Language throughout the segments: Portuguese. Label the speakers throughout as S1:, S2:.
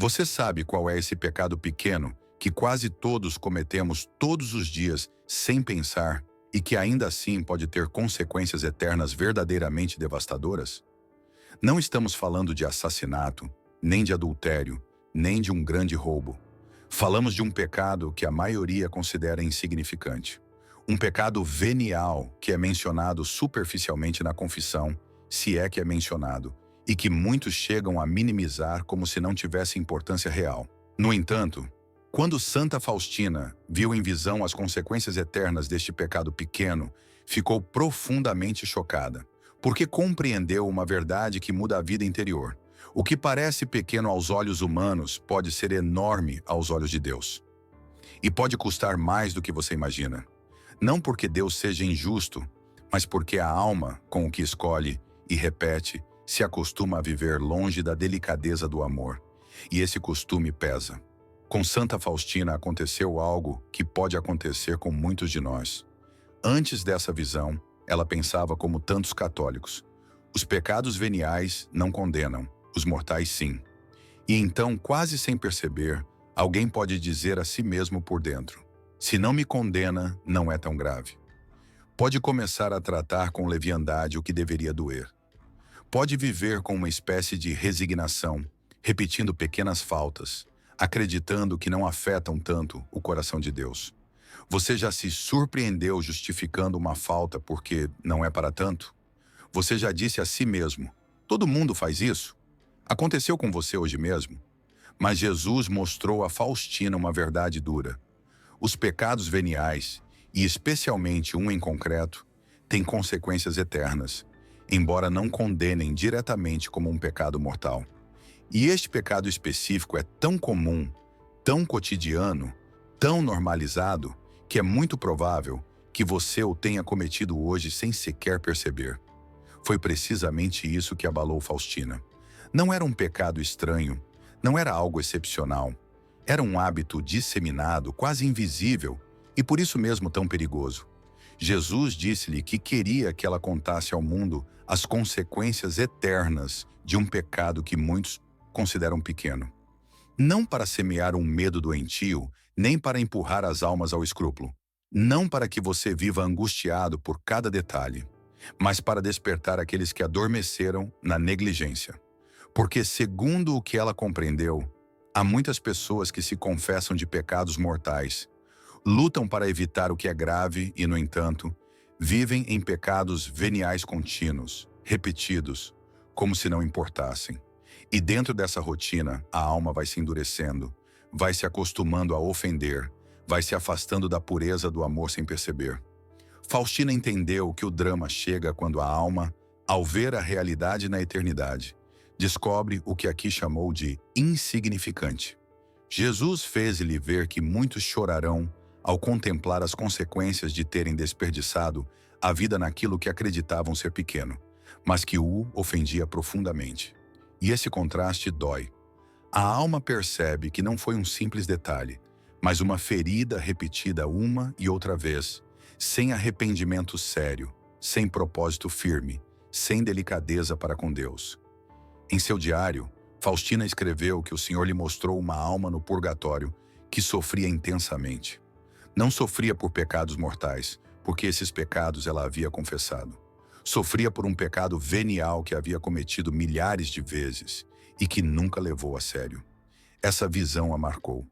S1: Você sabe qual é esse pecado pequeno que quase todos cometemos todos os dias sem pensar e que ainda assim pode ter consequências eternas verdadeiramente devastadoras? Não estamos falando de assassinato, nem de adultério, nem de um grande roubo. Falamos de um pecado que a maioria considera insignificante. Um pecado venial que é mencionado superficialmente na confissão, se é que é mencionado, e que muitos chegam a minimizar como se não tivesse importância real. No entanto, quando Santa Faustina viu em visão as consequências eternas deste pecado pequeno, ficou profundamente chocada, porque compreendeu uma verdade que muda a vida interior. O que parece pequeno aos olhos humanos pode ser enorme aos olhos de Deus. E pode custar mais do que você imagina. Não porque Deus seja injusto, mas porque a alma, com o que escolhe e repete, se acostuma a viver longe da delicadeza do amor. E esse costume pesa. Com Santa Faustina aconteceu algo que pode acontecer com muitos de nós. Antes dessa visão, ela pensava como tantos católicos. Os pecados veniais não condenam, os mortais sim. E então, quase sem perceber, alguém pode dizer a si mesmo por dentro: se não me condena, não é tão grave. Pode começar a tratar com leviandade o que deveria doer. Pode viver com uma espécie de resignação, repetindo pequenas faltas, acreditando que não afetam tanto o coração de Deus. Você já se surpreendeu justificando uma falta porque não é para tanto? Você já disse a si mesmo: todo mundo faz isso? Aconteceu com você hoje mesmo? Mas Jesus mostrou a Faustina uma verdade dura. Os pecados veniais, e especialmente um em concreto, têm consequências eternas, embora não condenem diretamente como um pecado mortal. E este pecado específico é tão comum, tão cotidiano, tão normalizado, que é muito provável que você o tenha cometido hoje sem sequer perceber. Foi precisamente isso que abalou Faustina. Não era um pecado estranho, não era algo excepcional. Era um hábito disseminado, quase invisível, e por isso mesmo tão perigoso. Jesus disse-lhe que queria que ela contasse ao mundo as consequências eternas de um pecado que muitos consideram pequeno. Não para semear um medo doentio, nem para empurrar as almas ao escrúpulo. Não para que você viva angustiado por cada detalhe, mas para despertar aqueles que adormeceram na negligência. Porque, segundo o que ela compreendeu, há muitas pessoas que se confessam de pecados mortais, lutam para evitar o que é grave e, no entanto, vivem em pecados veniais contínuos, repetidos, como se não importassem. E dentro dessa rotina, a alma vai se endurecendo, vai se acostumando a ofender, vai se afastando da pureza do amor sem perceber. Faustina entendeu que o drama chega quando a alma, ao ver a realidade na eternidade, descobre o que aqui chamou de insignificante. Jesus fez-lhe ver que muitos chorarão ao contemplar as consequências de terem desperdiçado a vida naquilo que acreditavam ser pequeno, mas que o ofendia profundamente. E esse contraste dói. A alma percebe que não foi um simples detalhe, mas uma ferida repetida uma e outra vez, sem arrependimento sério, sem propósito firme, sem delicadeza para com Deus. Em seu diário, Faustina escreveu que o Senhor lhe mostrou uma alma no purgatório que sofria intensamente. Não sofria por pecados mortais, porque esses pecados ela havia confessado. Sofria por um pecado venial que havia cometido milhares de vezes e que nunca levou a sério. Essa visão a marcou.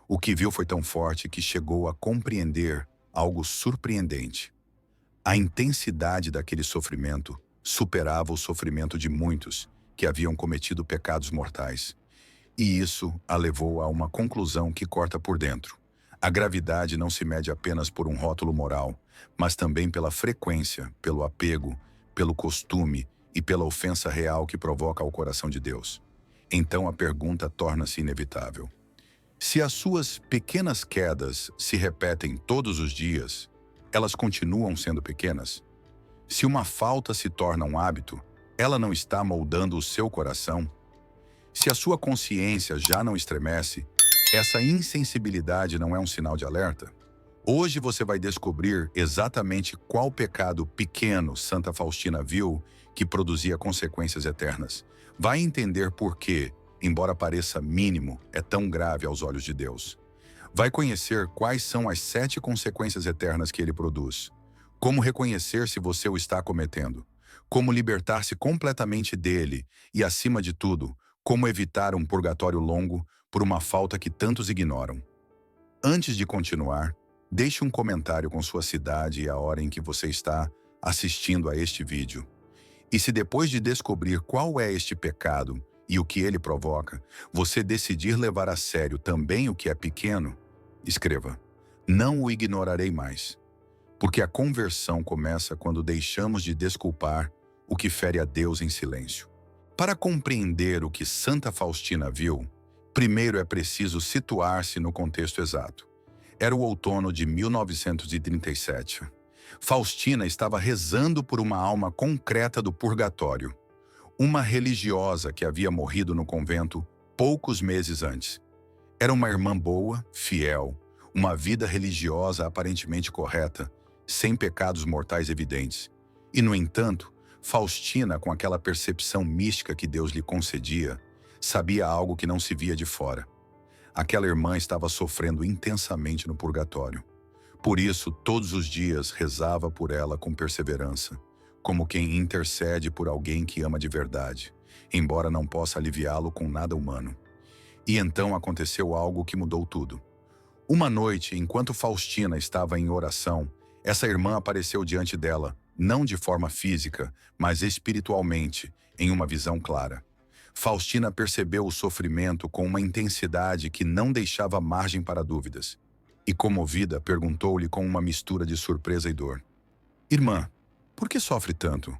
S1: O que viu foi tão forte que chegou a compreender algo surpreendente. A intensidade daquele sofrimento superava o sofrimento de muitos que haviam cometido pecados mortais. E isso a levou a uma conclusão que corta por dentro. A gravidade não se mede apenas por um rótulo moral, mas também pela frequência, pelo apego, pelo costume e pela ofensa real que provoca ao coração de Deus. Então a pergunta torna-se inevitável. Se as suas pequenas quedas se repetem todos os dias, elas continuam sendo pequenas? Se uma falta se torna um hábito, ela não está moldando o seu coração? Se a sua consciência já não estremece, essa insensibilidade não é um sinal de alerta? Hoje você vai descobrir exatamente qual pecado pequeno Santa Faustina viu que produzia consequências eternas. Vai entender por quê embora pareça mínimo, é tão grave aos olhos de Deus. Vai conhecer quais são as 7 consequências eternas que ele produz. Como reconhecer se você o está cometendo. Como libertar-se completamente dele e, acima de tudo, como evitar um purgatório longo por uma falta que tantos ignoram. Antes de continuar, deixe um comentário com sua cidade e a hora em que você está assistindo a este vídeo. E se depois de descobrir qual é este pecado e o que ele provoca, você decidir levar a sério também o que é pequeno, escreva: não o ignorarei mais. Porque a conversão começa quando deixamos de desculpar o que fere a Deus em silêncio. Para compreender o que Santa Faustina viu, primeiro é preciso situar-se no contexto exato. Era o outono de 1937. Faustina estava rezando por uma alma concreta do purgatório, uma religiosa que havia morrido no convento poucos meses antes. Era uma irmã boa, fiel, uma vida religiosa aparentemente correta, sem pecados mortais evidentes. E, no entanto, Faustina, com aquela percepção mística que Deus lhe concedia, sabia algo que não se via de fora. Aquela irmã estava sofrendo intensamente no purgatório. Por isso, todos os dias rezava por ela com perseverança, como quem intercede por alguém que ama de verdade, embora não possa aliviá-lo com nada humano. E então aconteceu algo que mudou tudo. Uma noite, enquanto Faustina estava em oração, essa irmã apareceu diante dela, não de forma física, mas espiritualmente, em uma visão clara. Faustina percebeu o sofrimento com uma intensidade que não deixava margem para dúvidas. E, comovida, perguntou-lhe com uma mistura de surpresa e dor: Irmã, por que sofre tanto?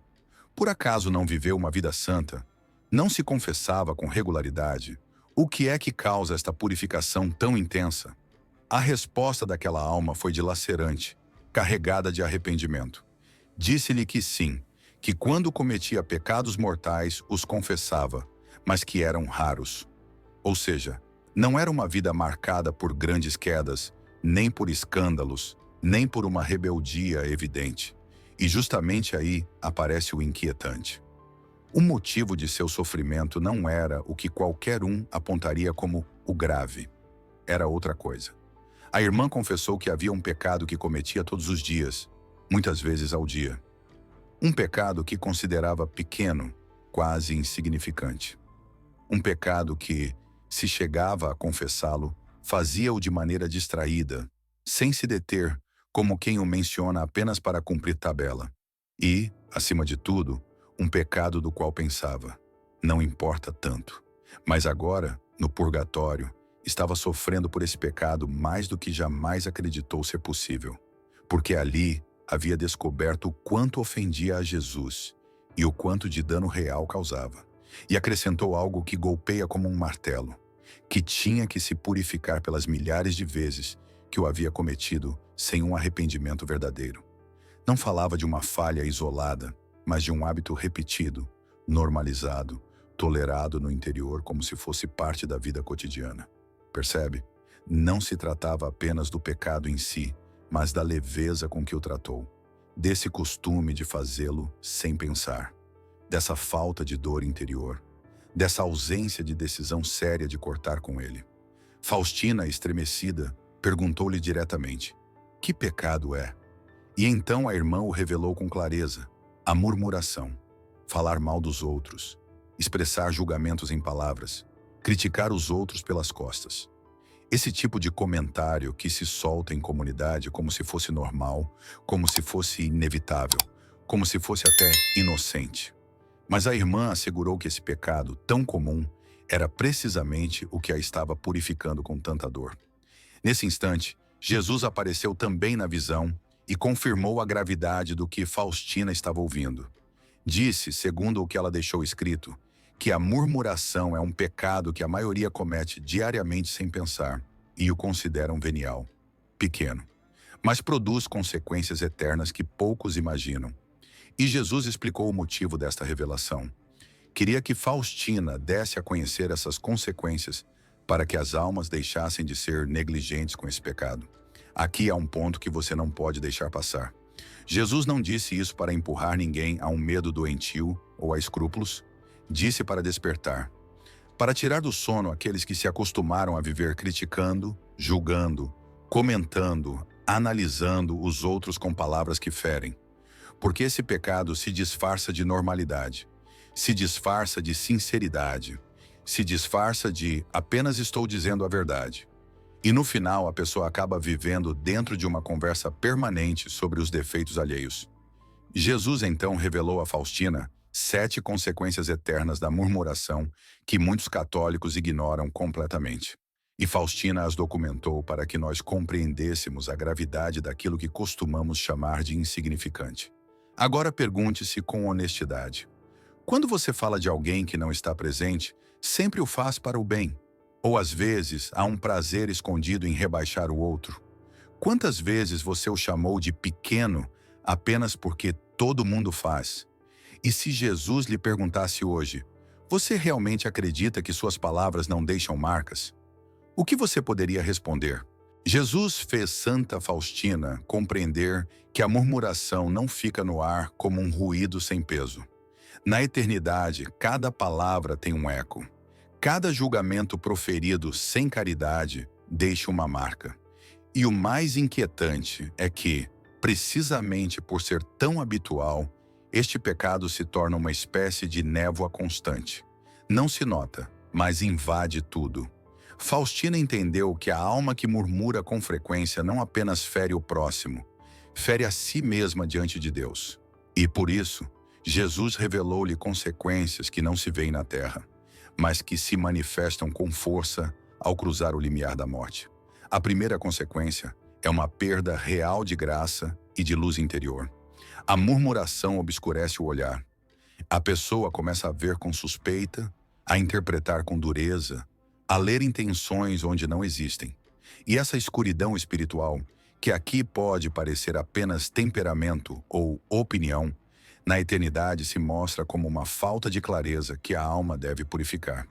S1: Por acaso não viveu uma vida santa? Não se confessava com regularidade? O que é que causa esta purificação tão intensa? A resposta daquela alma foi dilacerante, carregada de arrependimento. Disse-lhe que sim, que quando cometia pecados mortais os confessava, mas que eram raros. Ou seja, não era uma vida marcada por grandes quedas, nem por escândalos, nem por uma rebeldia evidente. E justamente aí aparece o inquietante. O motivo de seu sofrimento não era o que qualquer um apontaria como o grave. Era outra coisa. A irmã confessou que havia um pecado que cometia todos os dias, muitas vezes ao dia. Um pecado que considerava pequeno, quase insignificante. Um pecado que, se chegava a confessá-lo, fazia-o de maneira distraída, sem se deter, como quem o menciona apenas para cumprir tabela. E, acima de tudo, um pecado do qual pensava: não importa tanto. Mas agora, no purgatório, estava sofrendo por esse pecado mais do que jamais acreditou ser possível. Porque ali havia descoberto o quanto ofendia a Jesus e o quanto de dano real causava. E acrescentou algo que golpeia como um martelo, que tinha que se purificar pelas milhares de vezes que o havia cometido sem um arrependimento verdadeiro. Não falava de uma falha isolada, mas de um hábito repetido, normalizado, tolerado no interior como se fosse parte da vida cotidiana. Percebe? Não se tratava apenas do pecado em si, mas da leveza com que o tratou, desse costume de fazê-lo sem pensar, dessa falta de dor interior, dessa ausência de decisão séria de cortar com ele. Faustina, estremecida, perguntou-lhe diretamente: que pecado é? E então a irmã o revelou com clareza: a murmuração, falar mal dos outros, expressar julgamentos em palavras, criticar os outros pelas costas. Esse tipo de comentário que se solta em comunidade como se fosse normal, como se fosse inevitável, como se fosse até inocente. Mas a irmã assegurou que esse pecado tão comum era precisamente o que a estava purificando com tanta dor. Nesse instante, Jesus apareceu também na visão e confirmou a gravidade do que Faustina estava ouvindo. Disse, segundo o que ela deixou escrito, que a murmuração é um pecado que a maioria comete diariamente sem pensar e o consideram venial, pequeno, mas produz consequências eternas que poucos imaginam. E Jesus explicou o motivo desta revelação. Queria que Faustina desse a conhecer essas consequências para que as almas deixassem de ser negligentes com esse pecado. Aqui há um ponto que você não pode deixar passar. Jesus não disse isso para empurrar ninguém a um medo doentio ou a escrúpulos. Disse para despertar. para tirar do sono aqueles que se acostumaram a viver criticando, julgando, comentando, analisando os outros com palavras que ferem. Porque esse pecado se disfarça de normalidade, se disfarça de sinceridade, se disfarça de apenas estou dizendo a verdade. E no final a pessoa acaba vivendo dentro de uma conversa permanente sobre os defeitos alheios. Jesus então revelou a Faustina 7 consequências eternas da murmuração que muitos católicos ignoram completamente. E Faustina as documentou para que nós compreendêssemos a gravidade daquilo que costumamos chamar de insignificante. Agora pergunte-se com honestidade: quando você fala de alguém que não está presente, sempre o faz para o bem? Ou às vezes há um prazer escondido em rebaixar o outro? Quantas vezes você o chamou de pequeno apenas porque todo mundo faz? E se Jesus lhe perguntasse hoje: você realmente acredita que suas palavras não deixam marcas? O que você poderia responder? Jesus fez Santa Faustina compreender que a murmuração não fica no ar como um ruído sem peso. Na eternidade, cada palavra tem um eco. Cada julgamento proferido sem caridade deixa uma marca. E o mais inquietante é que, precisamente por ser tão habitual, este pecado se torna uma espécie de névoa constante. Não se nota, mas invade tudo. Faustina entendeu que a alma que murmura com frequência não apenas fere o próximo, fere a si mesma diante de Deus. E por isso, Jesus revelou-lhe consequências que não se veem na terra, mas que se manifestam com força ao cruzar o limiar da morte. A primeira consequência é uma perda real de graça e de luz interior. A murmuração obscurece o olhar. A pessoa começa a ver com suspeita, a interpretar com dureza, a ler intenções onde não existem. E essa escuridão espiritual, que aqui pode parecer apenas temperamento ou opinião, na eternidade se mostra como uma falta de clareza que a alma deve purificar.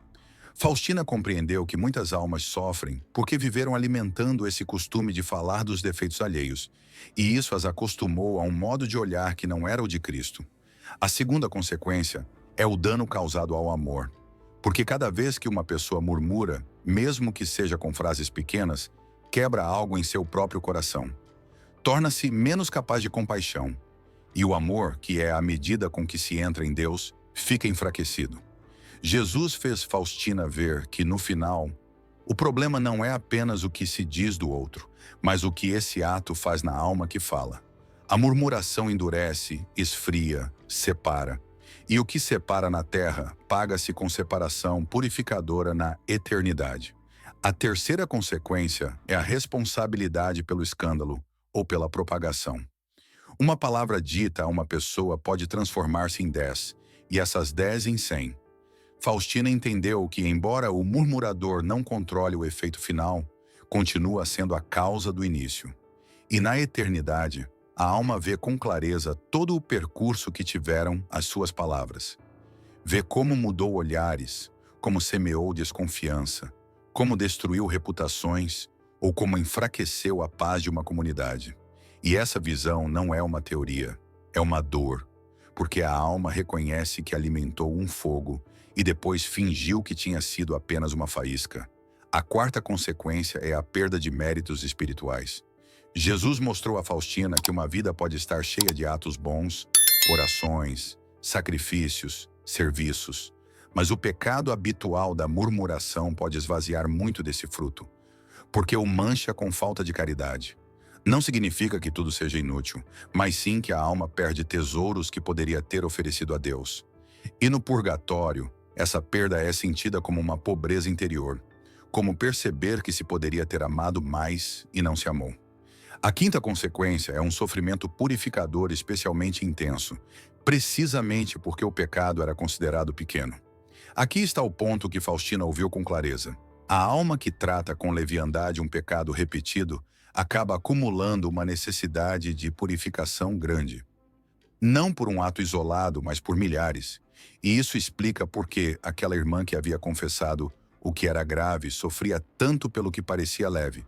S1: Faustina compreendeu que muitas almas sofrem porque viveram alimentando esse costume de falar dos defeitos alheios, e isso as acostumou a um modo de olhar que não era o de Cristo. A segunda consequência é o dano causado ao amor, porque cada vez que uma pessoa murmura, mesmo que seja com frases pequenas, quebra algo em seu próprio coração. Torna-se menos capaz de compaixão, e o amor, que é a medida com que se entra em Deus, fica enfraquecido. Jesus fez Faustina ver que, no final, o problema não é apenas o que se diz do outro, mas o que esse ato faz na alma que fala. A murmuração endurece, esfria, separa. E o que separa na terra, paga-se com separação purificadora na eternidade. A terceira consequência é a responsabilidade pelo escândalo ou pela propagação. Uma palavra dita a uma pessoa pode transformar-se em 10, e essas 10 em 100. Faustina entendeu que, embora o murmurador não controle o efeito final, continua sendo a causa do início. E na eternidade, a alma vê com clareza todo o percurso que tiveram as suas palavras. Vê como mudou olhares, como semeou desconfiança, como destruiu reputações ou como enfraqueceu a paz de uma comunidade. E essa visão não é uma teoria, é uma dor, porque a alma reconhece que alimentou um fogo e depois fingiu que tinha sido apenas uma faísca. A quarta consequência é a perda de méritos espirituais. Jesus mostrou a Faustina que uma vida pode estar cheia de atos bons, orações, sacrifícios, serviços, mas o pecado habitual da murmuração pode esvaziar muito desse fruto, porque o mancha com falta de caridade. Não significa que tudo seja inútil, mas sim que a alma perde tesouros que poderia ter oferecido a Deus. E no purgatório, essa perda é sentida como uma pobreza interior, como perceber que se poderia ter amado mais e não se amou. A quinta consequência é um sofrimento purificador especialmente intenso, precisamente porque o pecado era considerado pequeno. Aqui está o ponto que Faustina ouviu com clareza. A alma que trata com leviandade um pecado repetido acaba acumulando uma necessidade de purificação grande. Não por um ato isolado, mas por milhares. E isso explica por que aquela irmã que havia confessado o que era grave sofria tanto pelo que parecia leve,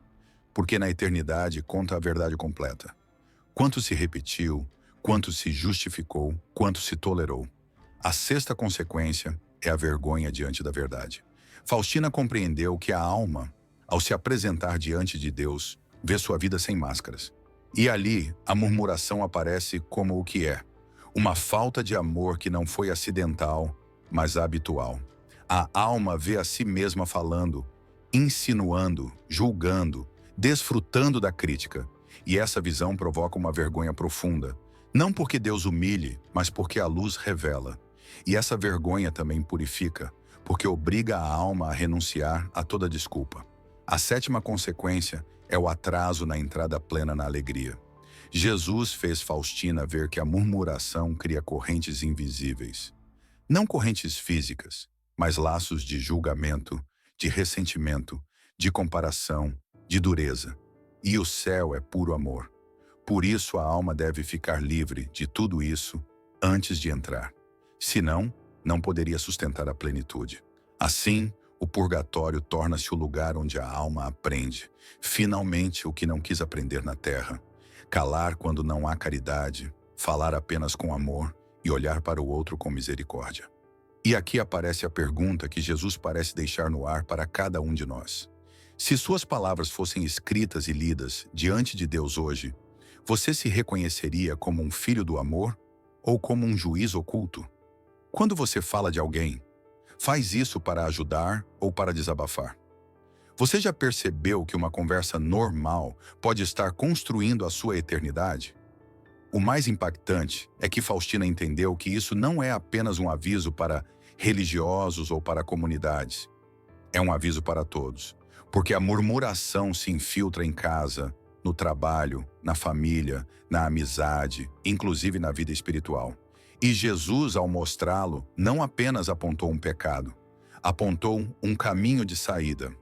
S1: porque na eternidade conta a verdade completa. Quanto se repetiu, quanto se justificou, quanto se tolerou. A sexta consequência é a vergonha diante da verdade. Faustina compreendeu que a alma, ao se apresentar diante de Deus, vê sua vida sem máscaras. E ali, a murmuração aparece como o que é: uma falta de amor que não foi acidental, mas habitual. A alma vê a si mesma falando, insinuando, julgando, desfrutando da crítica. E essa visão provoca uma vergonha profunda, não porque Deus humilhe, mas porque a luz revela. E essa vergonha também purifica, porque obriga a alma a renunciar a toda desculpa. A sétima consequência é o atraso na entrada plena na alegria. Jesus fez Faustina ver que a murmuração cria correntes invisíveis. Não correntes físicas, mas laços de julgamento, de ressentimento, de comparação, de dureza. E o céu é puro amor. Por isso a alma deve ficar livre de tudo isso antes de entrar. Senão, não poderia sustentar a plenitude. Assim, o purgatório torna-se o lugar onde a alma aprende, finalmente, o que não quis aprender na terra. Calar quando não há caridade, falar apenas com amor e olhar para o outro com misericórdia. E aqui aparece a pergunta que Jesus parece deixar no ar para cada um de nós. Se suas palavras fossem escritas e lidas diante de Deus hoje, você se reconheceria como um filho do amor ou como um juiz oculto? Quando você fala de alguém, faz isso para ajudar ou para desabafar? Você já percebeu que uma conversa normal pode estar construindo a sua eternidade? O mais impactante é que Faustina entendeu que isso não é apenas um aviso para religiosos ou para comunidades. É um aviso para todos, porque a murmuração se infiltra em casa, no trabalho, na família, na amizade, inclusive na vida espiritual. E Jesus, ao mostrá-lo, não apenas apontou um pecado, apontou um caminho de saída.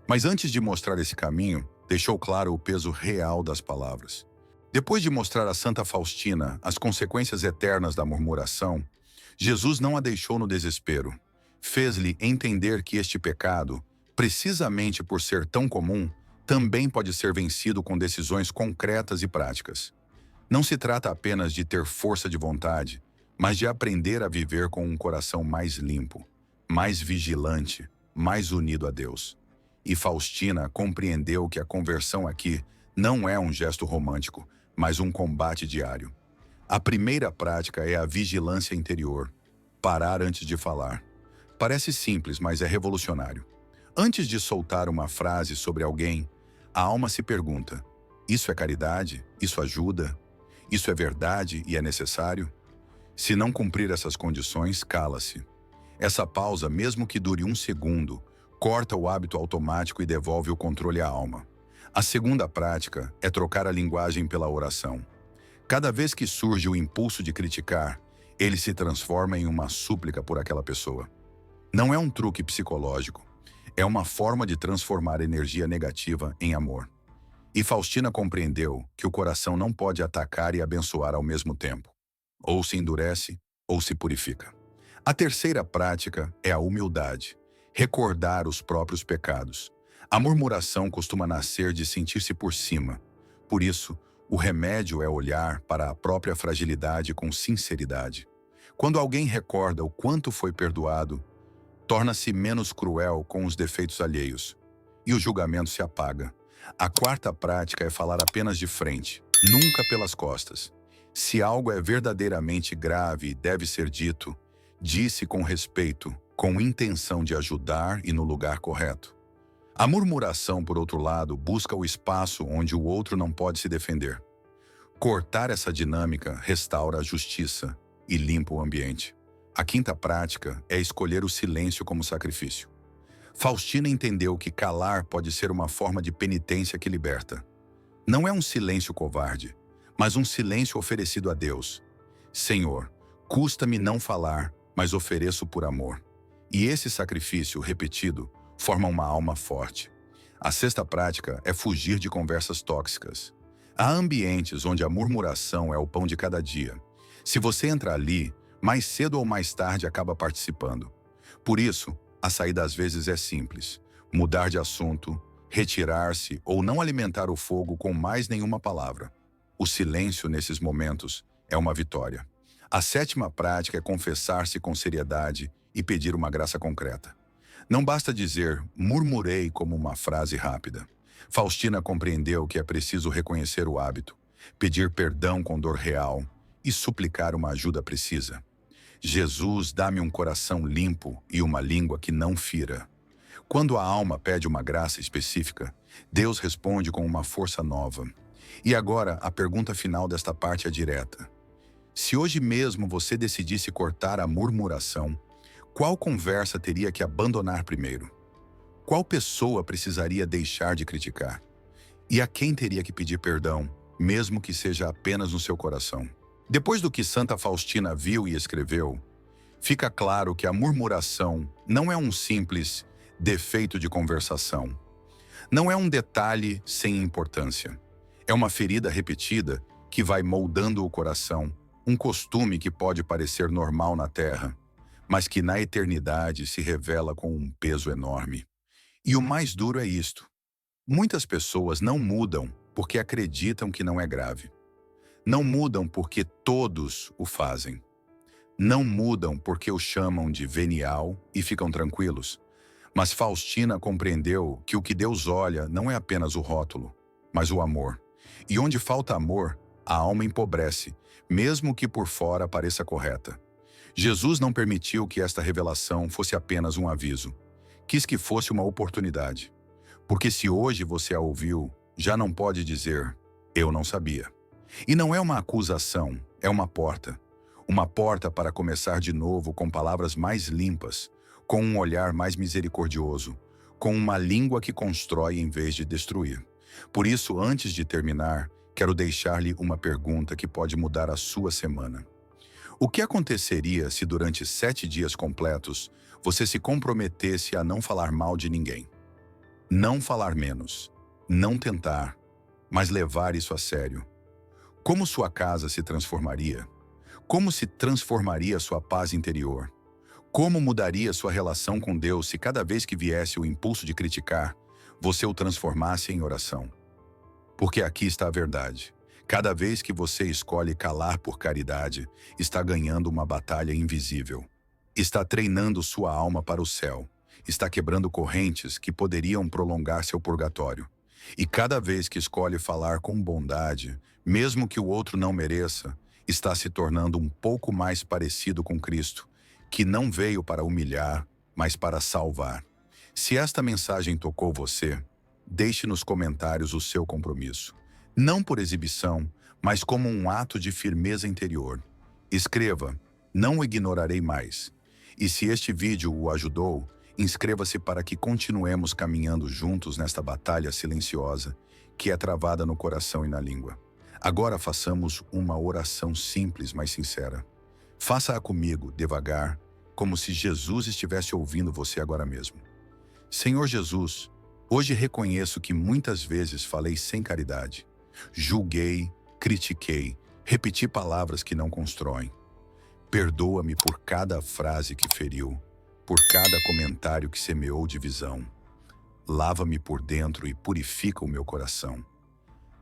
S1: Mas antes de mostrar esse caminho, deixou claro o peso real das palavras. Depois de mostrar a Santa Faustina as consequências eternas da murmuração, Jesus não a deixou no desespero. Fez-lhe entender que este pecado, precisamente por ser tão comum, também pode ser vencido com decisões concretas e práticas. Não se trata apenas de ter força de vontade, mas de aprender a viver com um coração mais limpo, mais vigilante, mais unido a Deus. E Faustina compreendeu que a conversão aqui não é um gesto romântico, mas um combate diário. A primeira prática é a vigilância interior, parar antes de falar. Parece simples, mas é revolucionário. Antes de soltar uma frase sobre alguém, a alma se pergunta: isso é caridade? Isso ajuda? Isso é verdade e é necessário? Se não cumprir essas condições, cala-se. Essa pausa, mesmo que dure um segundo, corta o hábito automático e devolve o controle à alma. A segunda prática é trocar a linguagem pela oração. Cada vez que surge o impulso de criticar, ele se transforma em uma súplica por aquela pessoa. Não é um truque psicológico, é uma forma de transformar energia negativa em amor. E Faustina compreendeu que o coração não pode atacar e abençoar ao mesmo tempo. Ou se endurece, ou se purifica. A terceira prática é a humildade, recordar os próprios pecados. A murmuração costuma nascer de sentir-se por cima. Por isso, o remédio é olhar para a própria fragilidade com sinceridade. Quando alguém recorda o quanto foi perdoado, torna-se menos cruel com os defeitos alheios, e o julgamento se apaga. A quarta prática é falar apenas de frente, nunca pelas costas. Se algo é verdadeiramente grave e deve ser dito, disse com respeito, com intenção de ajudar e no lugar correto. A murmuração, por outro lado, busca o espaço onde o outro não pode se defender. Cortar essa dinâmica restaura a justiça e limpa o ambiente. A quinta prática é escolher o silêncio como sacrifício. Faustina entendeu que calar pode ser uma forma de penitência que liberta. Não é um silêncio covarde, mas um silêncio oferecido a Deus. Senhor, custa-me não falar, mas ofereço por amor. E esse sacrifício repetido forma uma alma forte. A sexta prática é fugir de conversas tóxicas. Há ambientes onde a murmuração é o pão de cada dia. Se você entra ali, mais cedo ou mais tarde acaba participando. Por isso, a saída às vezes é simples: mudar de assunto, retirar-se ou não alimentar o fogo com mais nenhuma palavra. O silêncio nesses momentos é uma vitória. A sétima prática é confessar-se com seriedade e pedir uma graça concreta. Não basta dizer murmurei como uma frase rápida. Faustina compreendeu que é preciso reconhecer o hábito, pedir perdão com dor real e suplicar uma ajuda precisa. Jesus, dá-me um coração limpo e uma língua que não fira. Quando a alma pede uma graça específica, Deus responde com uma força nova. E agora, a pergunta final desta parte é direta. Se hoje mesmo você decidisse cortar a murmuração, qual conversa teria que abandonar primeiro? Qual pessoa precisaria deixar de criticar? E a quem teria que pedir perdão, mesmo que seja apenas no seu coração? Depois do que Santa Faustina viu e escreveu, fica claro que a murmuração não é um simples defeito de conversação. Não é um detalhe sem importância. É uma ferida repetida que vai moldando o coração, um costume que pode parecer normal na Terra, mas que na eternidade se revela com um peso enorme. E o mais duro é isto: muitas pessoas não mudam porque acreditam que não é grave. Não mudam porque todos o fazem. Não mudam porque o chamam de venial e ficam tranquilos. Mas Faustina compreendeu que o que Deus olha não é apenas o rótulo, mas o amor. E onde falta amor, a alma empobrece, mesmo que por fora pareça correta. Jesus não permitiu que esta revelação fosse apenas um aviso. Quis que fosse uma oportunidade. Porque se hoje você a ouviu, já não pode dizer, eu não sabia. E não é uma acusação, é uma porta. Uma porta para começar de novo com palavras mais limpas, com um olhar mais misericordioso, com uma língua que constrói em vez de destruir. Por isso, antes de terminar, quero deixar-lhe uma pergunta que pode mudar a sua semana. O que aconteceria se durante 7 dias completos você se comprometesse a não falar mal de ninguém? Não falar menos, não tentar, mas levar isso a sério. Como sua casa se transformaria? Como se transformaria sua paz interior? Como mudaria sua relação com Deus se cada vez que viesse o impulso de criticar, você o transformasse em oração? Porque aqui está a verdade. Cada vez que você escolhe calar por caridade, está ganhando uma batalha invisível. Está treinando sua alma para o céu. Está quebrando correntes que poderiam prolongar seu purgatório. E cada vez que escolhe falar com bondade, mesmo que o outro não mereça, está se tornando um pouco mais parecido com Cristo, que não veio para humilhar, mas para salvar. Se esta mensagem tocou você, deixe nos comentários o seu compromisso. Não por exibição, mas como um ato de firmeza interior. Escreva, não o ignorarei mais. E se este vídeo o ajudou, inscreva-se para que continuemos caminhando juntos nesta batalha silenciosa que é travada no coração e na língua. Agora façamos uma oração simples, mas sincera. Faça-a comigo, devagar, como se Jesus estivesse ouvindo você agora mesmo. Senhor Jesus, hoje reconheço que muitas vezes falei sem caridade. Julguei, critiquei, repeti palavras que não constroem. Perdoa-me por cada frase que feriu, por cada comentário que semeou divisão. Lava-me por dentro e purifica o meu coração.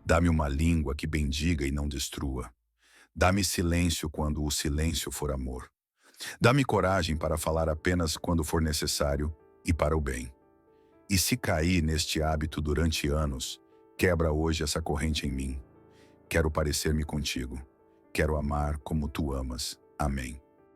S1: Dá-me uma língua que bendiga e não destrua. Dá-me silêncio quando o silêncio for amor. Dá-me coragem para falar apenas quando for necessário e para o bem. E se cair neste hábito durante anos, quebra hoje essa corrente em mim. Quero parecer-me contigo. Quero amar como tu amas. Amém.